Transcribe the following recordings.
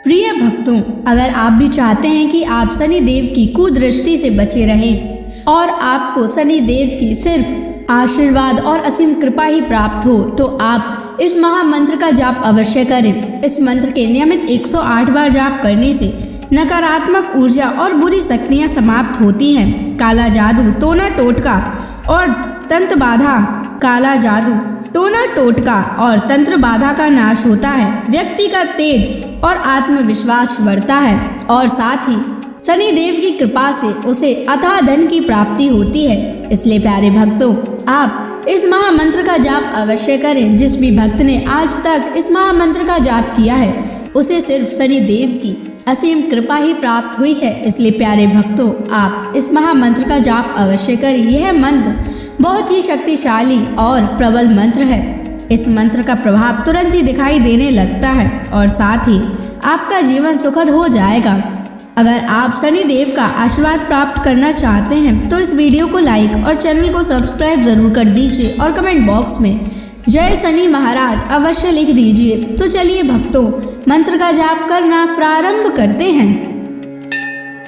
प्रिय भक्तों, अगर आप भी चाहते हैं कि आप शनि देव की कुदृष्टि से बचे रहें और आपको शनि देव की सिर्फ आशीर्वाद और असीम कृपा ही प्राप्त हो, तो आप इस महामंत्र का जाप अवश्य करें। इस मंत्र के नियमित 108 बार जाप करने से नकारात्मक ऊर्जा और बुरी शक्तियां समाप्त होती हैं। काला जादू, टोना टोटका और तंत्र बाधा, काला जादू, टोना टोटका और तंत्र बाधा का नाश होता है। व्यक्ति का तेज और आत्मविश्वास बढ़ता है और साथ ही शनि देव की कृपा से उसे अथाह धन की प्राप्ति होती है। इसलिए प्यारे भक्तों, आप इस महामंत्र का जाप अवश्य करें। जिस भी भक्त ने आज तक इस महामंत्र का जाप किया है, उसे सिर्फ शनि देव की असीम कृपा ही प्राप्त हुई है। इसलिए प्यारे भक्तों, आप इस महामंत्र का जाप अवश्य करें। यह मंत्र बहुत ही शक्तिशाली और प्रबल मंत्र है। इस मंत्र का प्रभाव तुरंत ही दिखाई देने लगता है और साथ ही आपका जीवन सुखद हो जाएगा। अगर आप शनि देव का आशीर्वाद प्राप्त करना चाहते हैं तो इस वीडियो को लाइक और चैनल को सब्सक्राइब जरूर कर दीजिए और कमेंट बॉक्स में जय शनि महाराज अवश्य लिख दीजिए। तो चलिए भक्तों, मंत्र का जाप करना प्रारंभ करते हैं।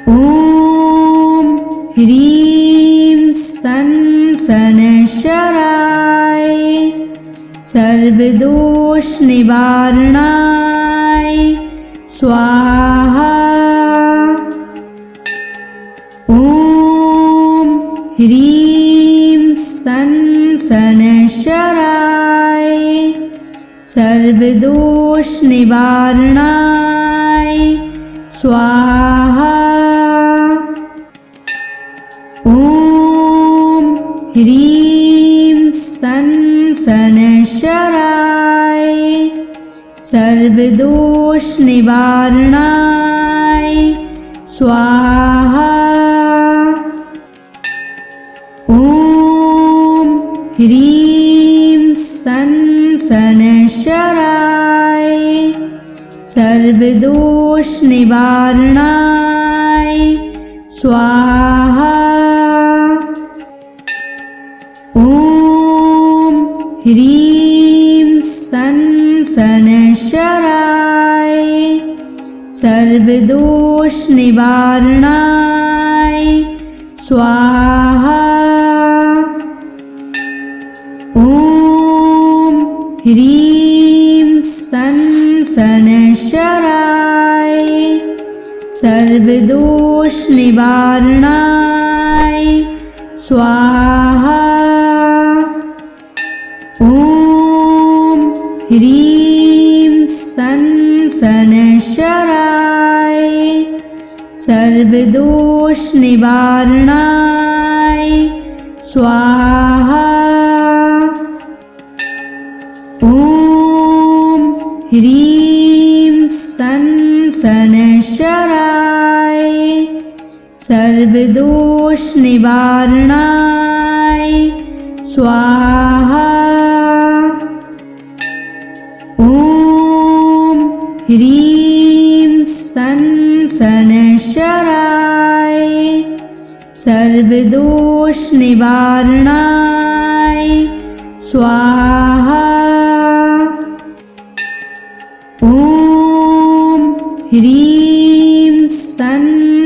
ओम ह्रीं सन शनैश्चराय सर्वदोष निवारणाय स्वाहा। ओम ह्रीं सन शनैश्चराय सर्वदोष निवारणाय स्वाहा। ओम ह्रीं सन शनैश्चराय सर्वदोष निवारणाय स्वाहा। ओम ह्रीं सन शनैश्चराय सर्वदोष निवारणाय स्वाहा। ओम ह्रीं सन शनैश्चराय सर्वदोष निवारणाय स्वाहा। ओम ह्रीं सन शनैश्चराय सर्वदोष निवारणाय स्वाहा। ओम ह्रीं सन शनैश्चराय सर्वदोष निवारणाय स्वाहा। ओम ह्रीं सन शनैश्चराय सर्वदोष निवारणाय स्वाहा। ओम ह्रीं सन शनैश्चराय सर्वदोष निवारणाय स्वाहा। ओम ह्रीं सन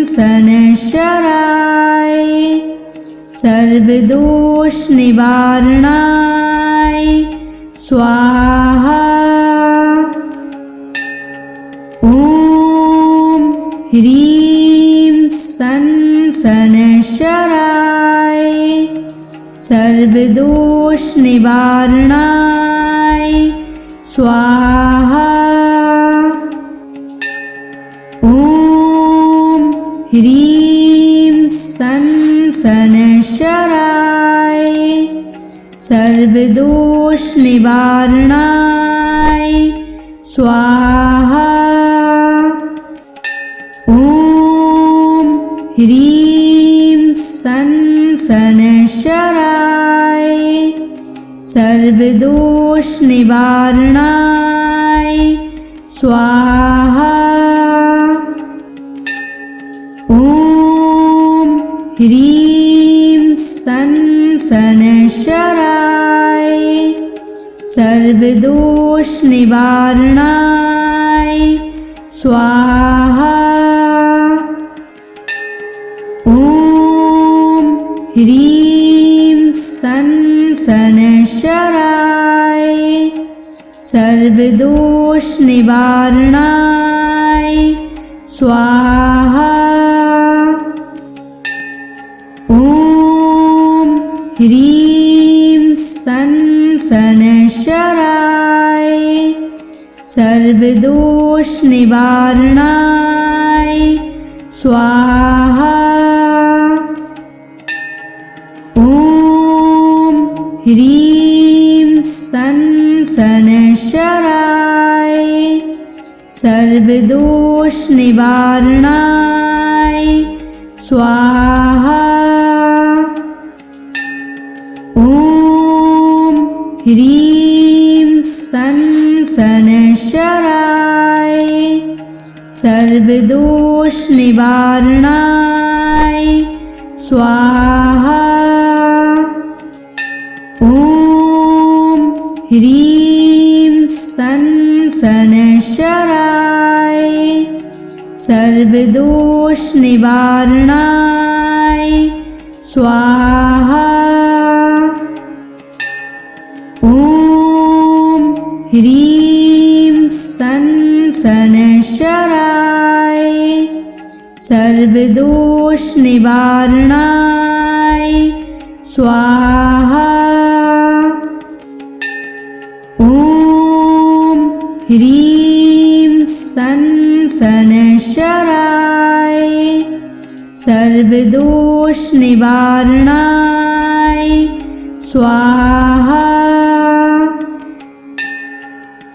शनैश्चराय सर्वदोष निवारणाय स्वाहा। ओम ह्रीं सन शनैश्चराय सर्वदोष निवारणाय स्वाहा। ओम ह्रीं सन शनैश्चराय सर्वदोष निवारणाय स्वाहा। ओम ह्रीं सन शनैश्चराय सर्वदोष निवारणाय स्वाहा। ओम ह्रीं सन शनैश्चराय सर्वदोष निवारणाय स्वाहा। ॐ ह्रीं सन् शनैश्चराय सर्वदोषनिवारणाय स्वाहा। ॐ ह्रीं सन् शनैश्चराय सर्वदोषनिवारणाय स्वाहा। ॐ ह्रीं सन् शनैश्चराय सर्वदोषनिवारणाय स्वाहा। ॐ ह्रीं सन् शनैश्चराय सर्वदोषनिवारणाय स्वाहा। ॐ ह्रीं सन् शनैश्चराय सर्वदोषनिवारणाय स्वाहा। ॐ ह्रीं सन् शनैश्चराय सर्वदोषनिवारणाय स्वाहा। ॐ ह्रीं सन् शनैश्चराय सर्वदोषनिवारणाय स्वाहा।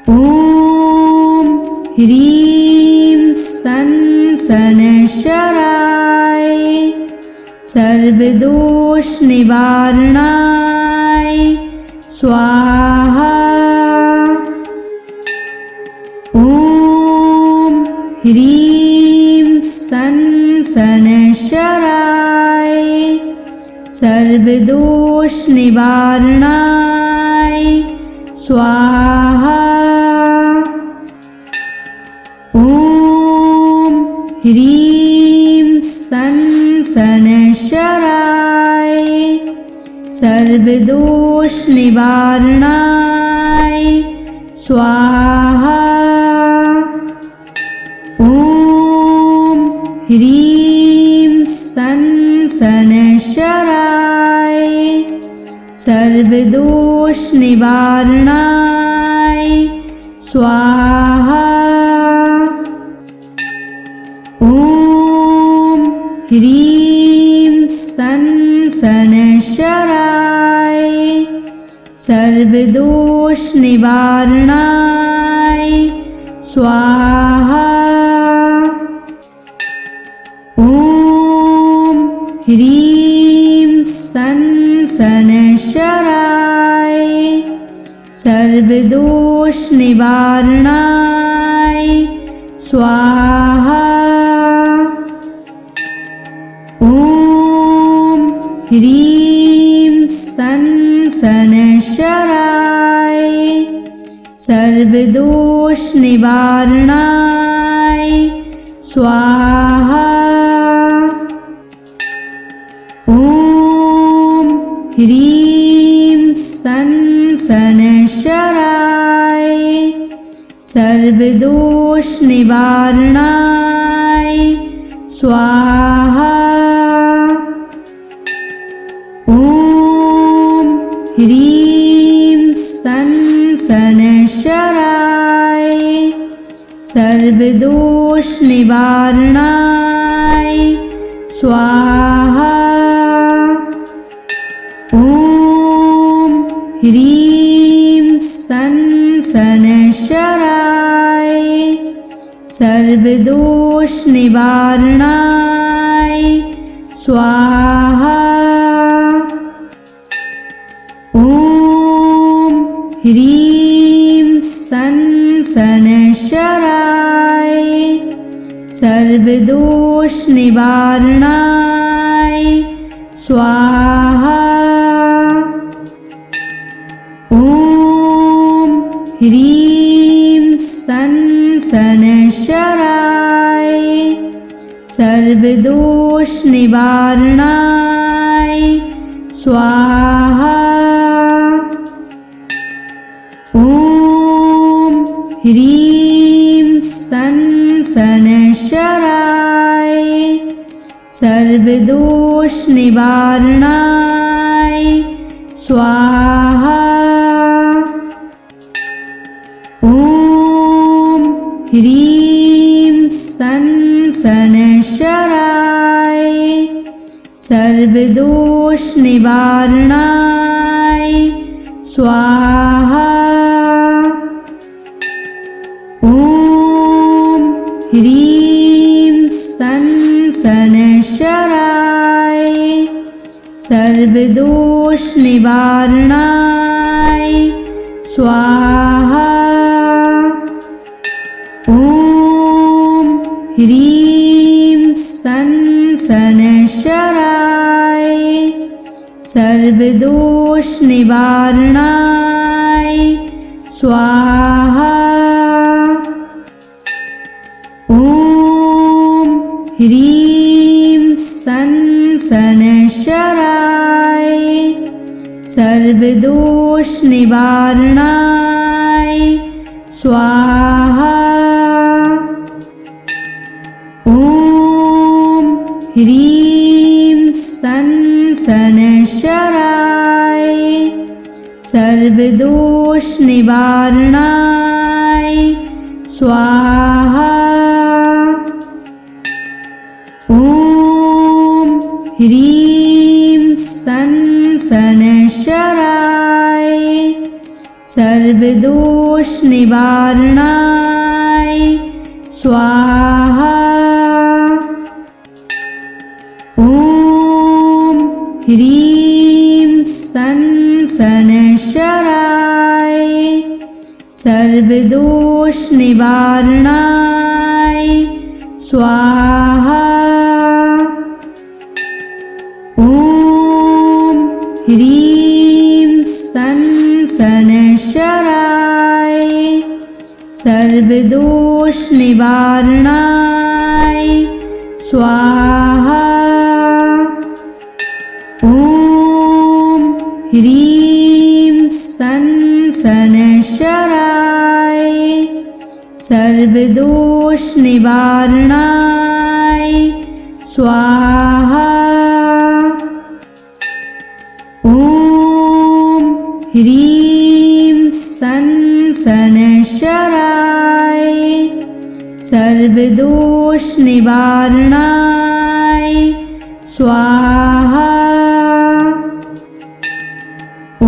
ॐ ह्रीं सन् शनैश्चराय सर्वदोषनिवारणाय स्वाहा। ॐ ह्रीं सन् शनैश्चराय सर्वदोषनिवारणाय स्वाहा। ॐ ह्रीं सन् शनैश्चराय सर्वदोषनिवारणाय स्वाहा। ॐ ह्रीं सन् शनैश्चराय सर्वदोषनिवारणाय स्वाहा। ॐ ह्रीं सन् शनैश्चराय सर्वदोषनिवारणाय स्वाहा। ॐ ह्रीं सन् शनैश्चराय सर्वदोषनिवारणाय स्वाहा। ॐ ह्रीं सन् शनैश्चराय सर्वदोषनिवारणाय स्वाहा। ॐ ह्रीं सन् शनैश्चराय सर्वदोषनिवारणाय स्वाहा। ॐ ह्रीं सन् शनैश्चराय सर्वदोषनिवारणाय स्वाहा। ॐ ह्रीं सन् शनैश्चराय सर्वदोषनिवारणाय स्वाहा। ॐ ह्रीं सन् शनैश्चराय सर्वदोषनिवारणाय स्वाहा। ॐ ह्रीं सन् सनशराय सर्वदोष निवारणाय स्वाहा। ॐ ह्रीं सनशराय सर्वदोष निवारणाय स्वाहा। ॐ ह्रीं सनशराय सर्वदोष निवारणाय स्वाहा। ॐ ह्रीं सनशराय सर्वदोष निवारणाय स्वाहा। ॐ ह्रीं सनशराय सर्वदोष निवारणाय स्वाहा। ॐ ह्रीं सनशराय सर्वदोष निवारणाय स्वाहा। ॐ ह्रीं सनशराय सर्वदोष निवारणाय स्वाहा। ॐ ह्रीं सनशराय सर्वदोष निवारणाय स्वाहा। ॐ ह्रीं सनशराय सर्वदोष निवारणाय स्वाहा। ॐ ह्रीं सनशराय सर्वदोष निवारणाय स्वाहा। ॐ ह्रीं सनशराय सर्वदोष निवारणाय स्वाहा। ॐ ह्रीं सनशराय सर्वदोष निवारणाय स्वाहा। ॐ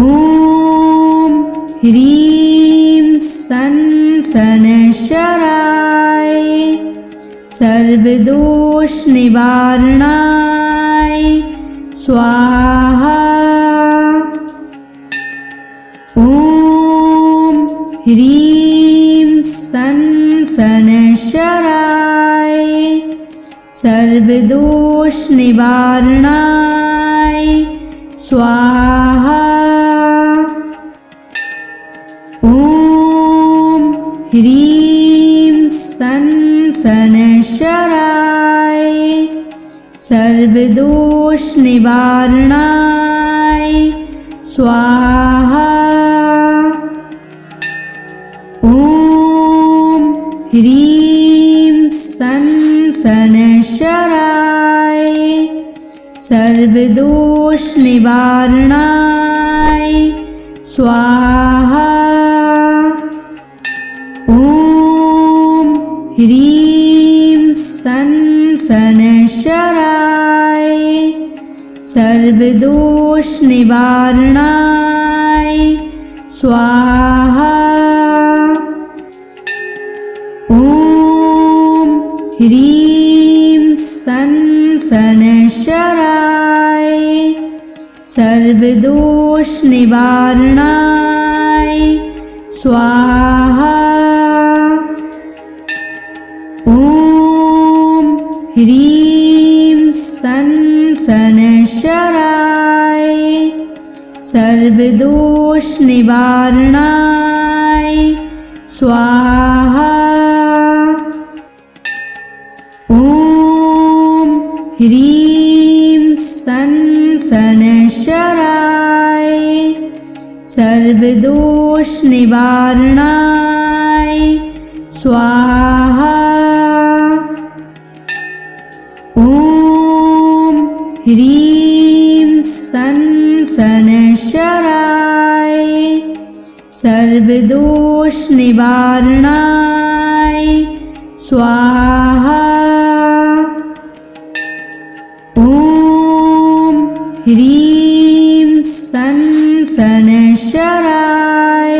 ह्रीं सनशराय सर्वदोष निवारणाय स्वाहा। ॐ ह्रीं सनशराय सर्वदोष निवारणाय स्वाहा। ॐ ह्रीं सनशराय सर्वदोष निवारणाय स्वाहा। ॐ ह्रीं सनशराय सर्वदोष निवारणाय स्वाहा। ॐ ह्रीं सनशराय सर्वदोष निवारणाय स्वाहा। ॐ ह्रीं सनशराय सर्वदोष निवारणाय स्वाहा। ॐ ह्रीं सनशराय सर्वदोष निवारणाय स्वाहा। ह्रीं सन शनैश्चराय सर्वदोष निवारणाय स्वाहा। ॐ ह्रीं सन शनैश्चराय सर्वदोष निवारणाय स्वाहा। ॐ ह्रीं सन शनैश्चराय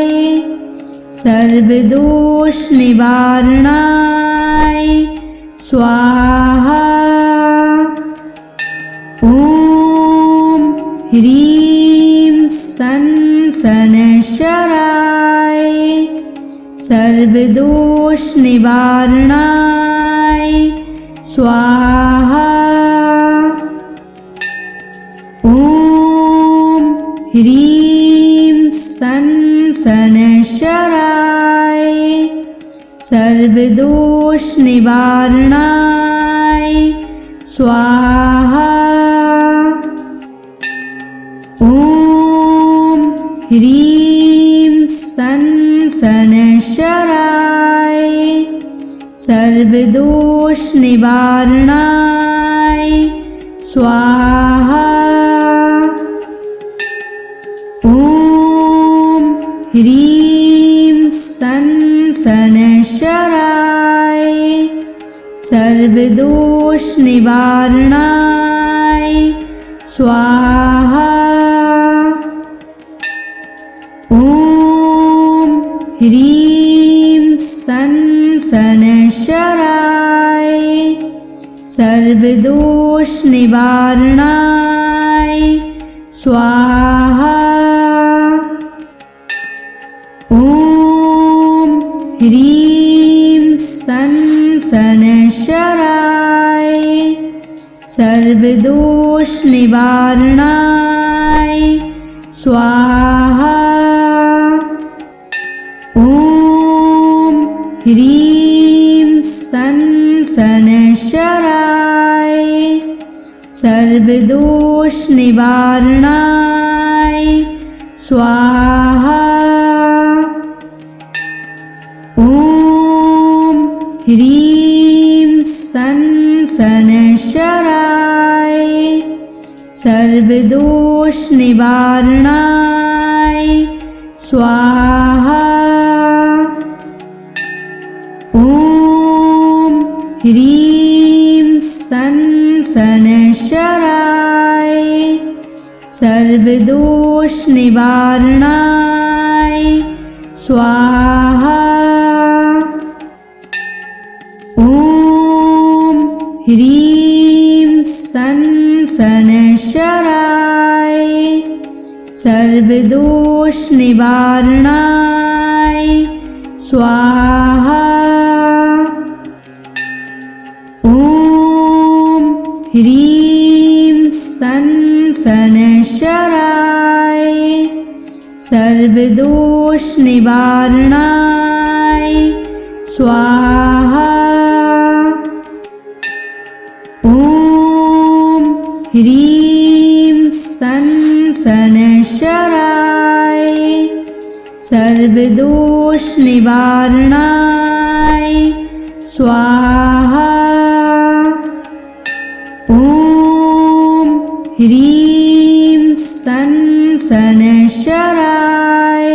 सर्वदोष निवारणाय स्वाहा। ॐ ह्रीं सन शनैश्चराय सर्वदोष निवारणाय स्वाहा। ॐ ह्रीं सन शनैश्चराय सर्वदोष निवारणाय स्वाहा। ॐ ह्रीं सन शनैश्चराय सर्वदोष निवारणाय स्वाहा। ॐ ह्रीं सन शनैश्चराय सर्वदोष निवारणाय स्वाहा। ॐ ह्रीं सन शनैश्चराय सर्वदोष निवारणाय स्वाहा। ॐ ह्रीं सन शनैश्चराय सर्वदोष निवारणाय स्वाहा। ॐ ह्रीं सन शनैश्चराय सर्वदोष निवारणाय स्वाहा। ॐ ह्रीं सन शनैश्चराय सर्वदोष निवारणाय स्वाहा। ॐ ह्रीं सन शनैश्चराय सर्वदोष निवारणाय स्वाहा। ॐ ह्रीं सन शनैश्चराय सर्वदोष निवारणाय स्वाहा। ॐ ह्रीं सन शनैश्चराय सर्वदोष निवारणाय स्वाहा। ॐ ह्रीं सन शनैश्चराय सर्वदोष निवारणाय स्वाहा। ॐ ह्रीं सन शनैश्चराय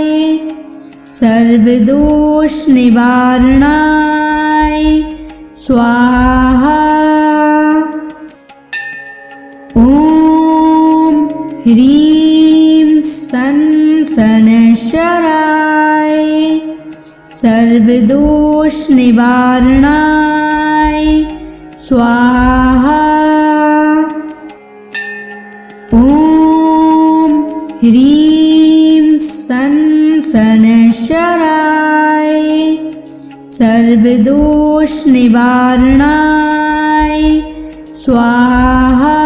सर्वदोष निवारणाय स्वाहा। ॐ ह्रीं सन शनैश्चराय सर्वदोष निवारणाय स्वाहा। ॐ ह्रीं सन शनैश्चराय सर्वदोष निवारणाय स्वाहा।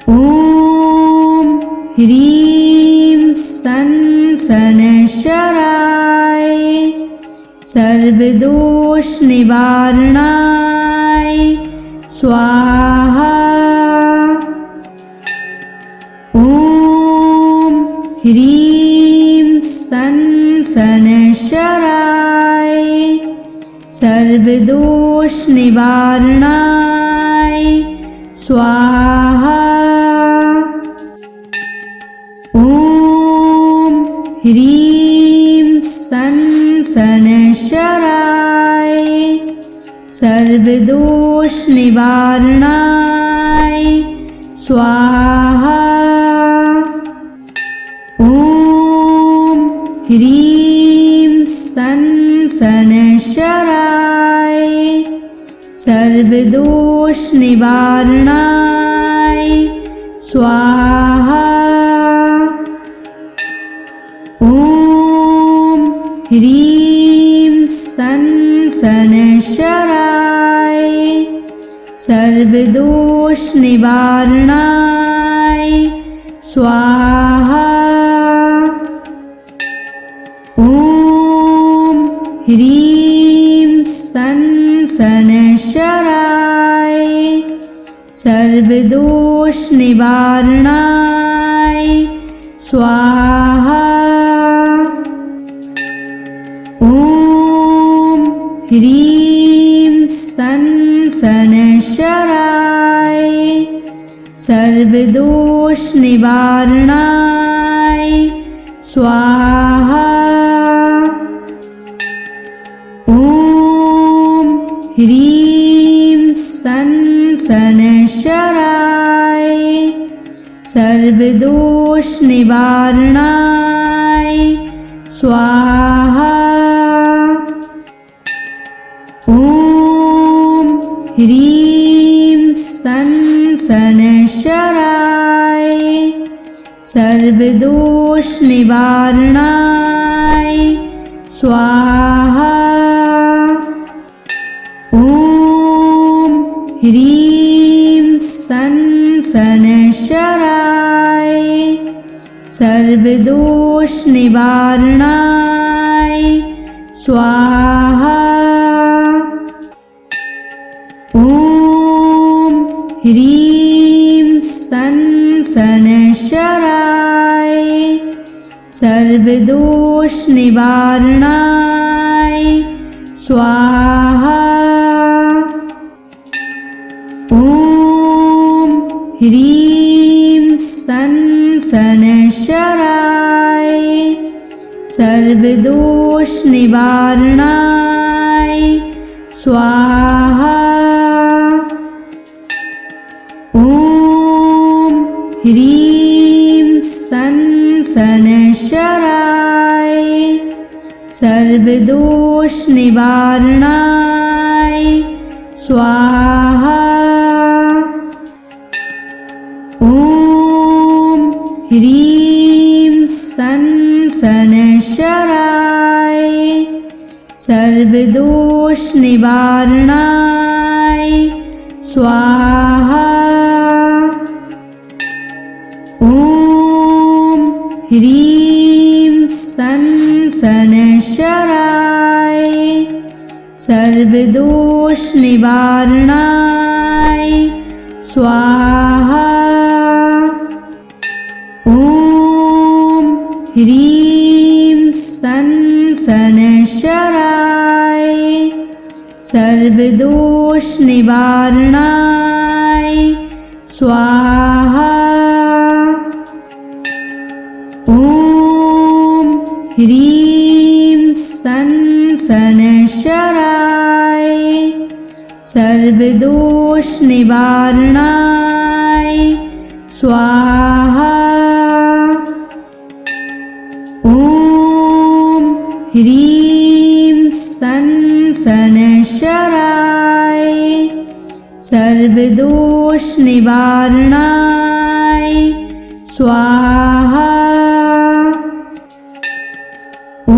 ॐ ह्रीं सन शनैश्चराय सर्वदोष निवारणाय स्वाहा। ॐ ह्रीं सं शनैश्चराय सर्वदोषनिवारणाय स्वाहा। ॐ ह्रीं सं शनैश्चराय सर्वदोषनिवारणाय स्वाहा। ॐ ह्रीं सं शनैश्चराय सर्वदोषनिवारणाय स्वाहा। ॐ ह्रीं सं शनैश्चराय सर्वदोषनिवारणाय स्वाहा। ॐ ह्रीं सं शनैश्चराय सर्वदोषनिवारणाय स्वाहा। ॐ ह्रीं सं शनैश्चराय सर्वदोषनिवारणाय स्वाहा। ॐ ह्रीं सं शनैश्चराय सर्वदोषनिवारणाय स्वाहा। ॐ ह्रीं सं शनैश्चराय सर्वदोषनिवारणाय स्वाहा। ॐ ह्रीं सं शनैश्चराय सर्वदोषनिवारणाय स्वाहा। ॐ ह्रीं सं शनैश्चराय सर्वदोषनिवारणाय स्वाहा। ॐ ह्रीं सं शनैश्चराय सर्वदोषनिवारणाय स्वाहा। ॐ ह्रीं सं शनैश्चराय सर्वदोषनिवारणाय स्वाहा। ॐ ह्रीं सं शनैश्चराय सर्वदोषनिवारणाय स्वाहा। ॐ ह्रीं सं शनैश्चराय सर्वदोषनिवारणाय स्वाहा। ॐ ह्रीं सं शनैश्चराय सर्वदोषनिवारणाय स्वाहा। ॐ ह्रीं सं शनैश्चराय सर्वदोषनिवारणाय स्वाहा। ॐ ह्रीं सं शनैश्चराय सर्वदोषनिवारणाय स्वाहा। ॐ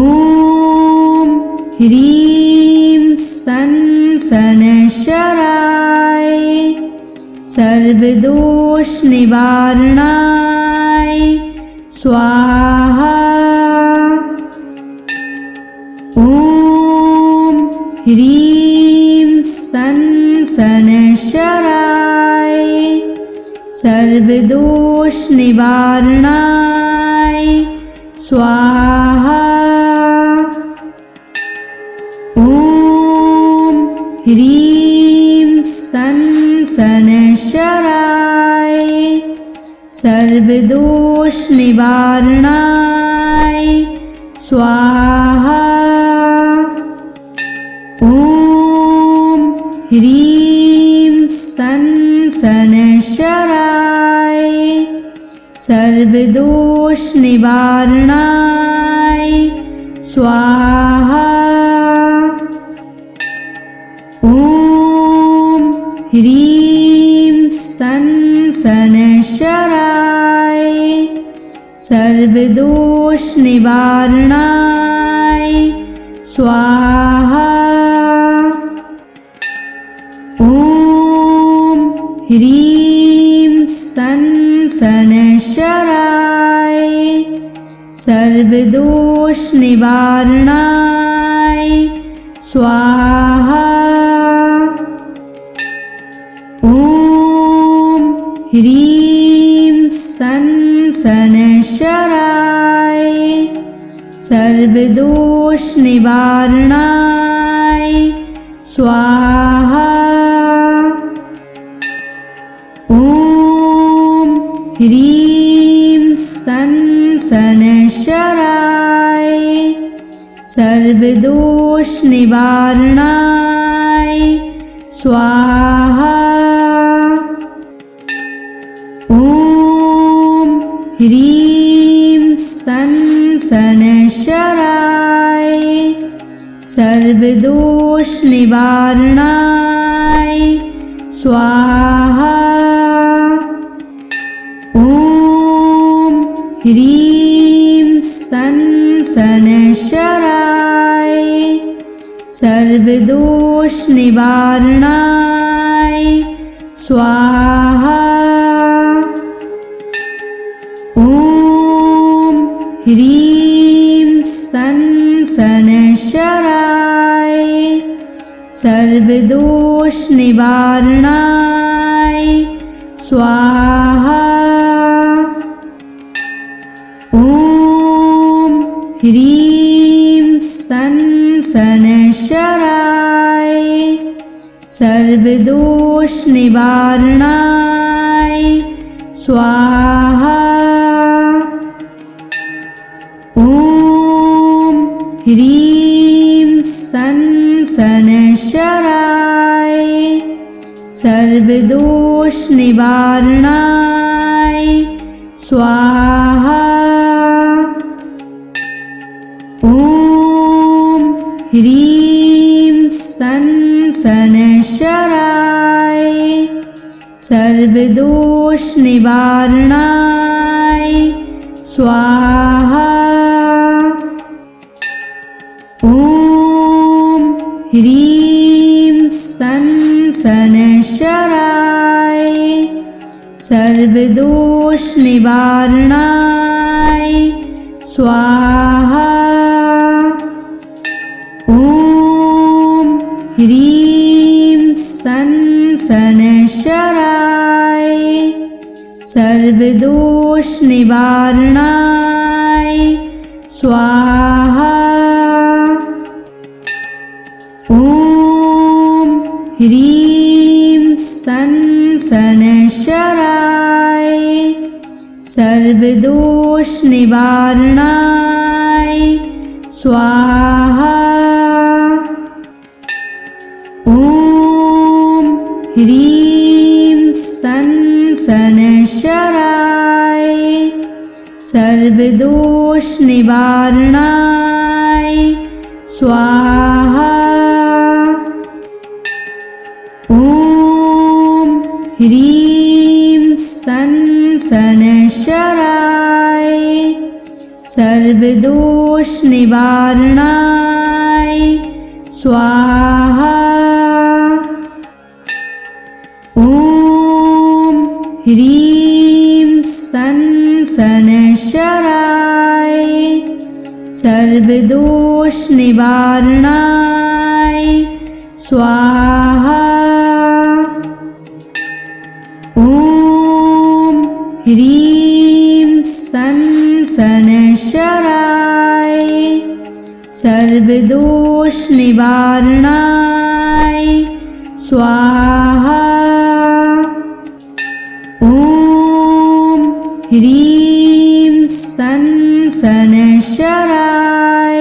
ह्रीं सं शनैश्चराय सर्वदोषनिवारणाय स्वाहा। ॐ ह्रीं सं शनैश्चराय सर्वदोष निवारणाय स्वाहा। ॐ ह्रीं सं शनैश्चराय सर्वदोष निवारणाय स्वाहा। ॐ ह्रीं सं शनैश्चराय सर्वदोष निवारणाय स्वाहा। ॐ ह्रीं सं शनैश्चराय सर्वदोष निवारणाय स्वाहा। ॐ ह्रीं सं शनैश्चराय सर्वदोष निवारणाय स्वाहा। ॐ ह्रीं सं शनैश्चराय सर्वदोष निवारणाय स्वाहा। ॐ ह्रीं सं शनैश्चराय सर्वदोष निवारणाय स्वाहा। ॐ ह्रीं सं शनैश्चराय सर्वदोष निवारणाय स्वाहा। ॐ ह्रीं सं शनैश्चराय सर्वदोष निवारणाय स्वाहा। ॐ ह्रीं सं शनैश्चराय सर्वदोष निवारणाय स्वाहा। ॐ ह्रीं सं शनैश्चराय सर्वदोष निवारणाय स्वाहा। ॐ ह्रीं सं शनैश्चराय सर्वदोष निवारणाय स्वाहा। ॐ ह्रीं सं शनैश्चराय सर्वदोष निवारणाय स्वाहा। ॐ ह्रीं सं शनैश्चराय सर्वदोष निवारणाय स्वाहा। ॐ ह्रीं सं शनैश्चराय सर्वदोष निवारणाय स्वाहा। ॐ ह्रीं सं शनैश्चराय सर्वदोष निवारणाय स्वाहा। ॐ ह्रीं सं शनैश्चराय सर्वदोष निवारणाय स्वाहा। ॐ ह्रीं सं शनैश्चराय सर्वदोष निवारणाय स्वाहा। ॐ ह्रीं सं शनैश्चराय सर्वदोष निवारणाय स्वाहा। ॐ ह्रीं सन शनैश्चराय सर्वदोष निवारणाय स्वाहा। ॐ ह्रीं सन शनैश्चराय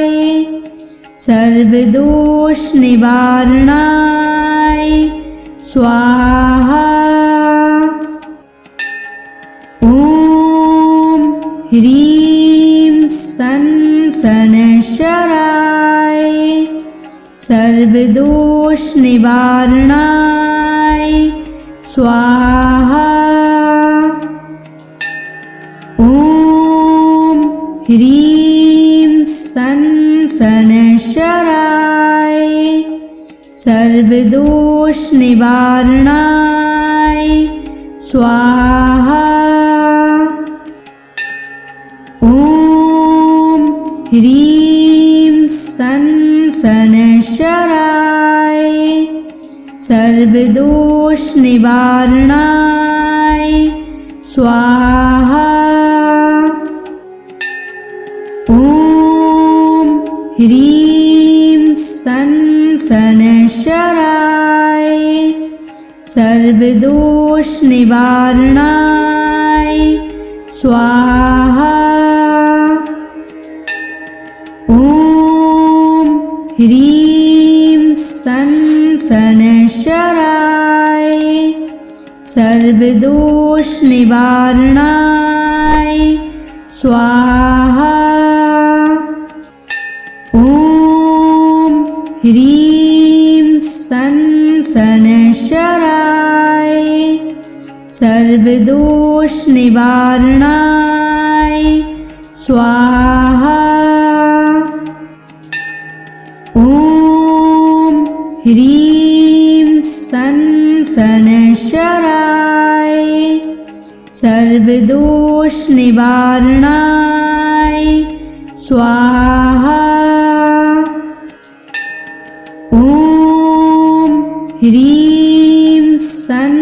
सर्वदोष निवारणाय स्वाहा। ॐ ह्रीं सन शनैश्चराय सर्वदोष निवारणाय स्वाहा। ॐ ह्रीं सन शनैश्चराय सर्वदोष निवारणाय स्वाहा। ॐ ह्रीं सन शनैश्चराय सर्वदोष निवारणाय स्वाहा। ॐ ह्रीं सन शनैश्चराय सर्वदोष निवारणाय स्वाहा। ॐ ह्रीं सन शनैश्चराय सर्वदोष निवारणाय स्वाहा। ॐ ह्रीं सन शनैश्चराय सर्वदोष निवारणाय स्वाहा। ॐ ह्रीं सन शनैश्चराय सर्वदोष निवारणाय स्वाहा। ॐ ह्रीं सन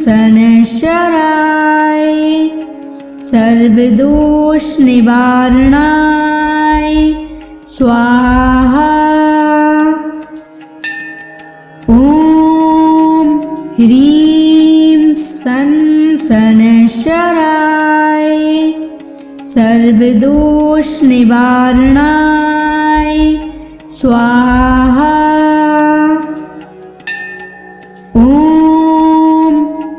शनैश्चराय सर्वदोष निवारणाय स्वाहा। ॐ ह्रीं सन शनैश्चराय सर्वदोष निवारणाय स्वाहा। ॐ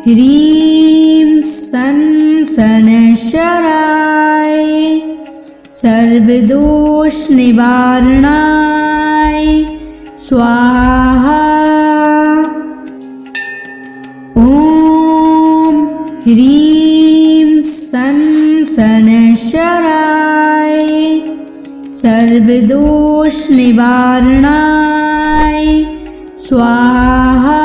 ह्रीं सन शनैश्चराय सर्वदोष निवारणाय स्वाहा। ॐ ह्रीं सन शनैश्चराय सर्वदोष निवारणाय स्वाहा।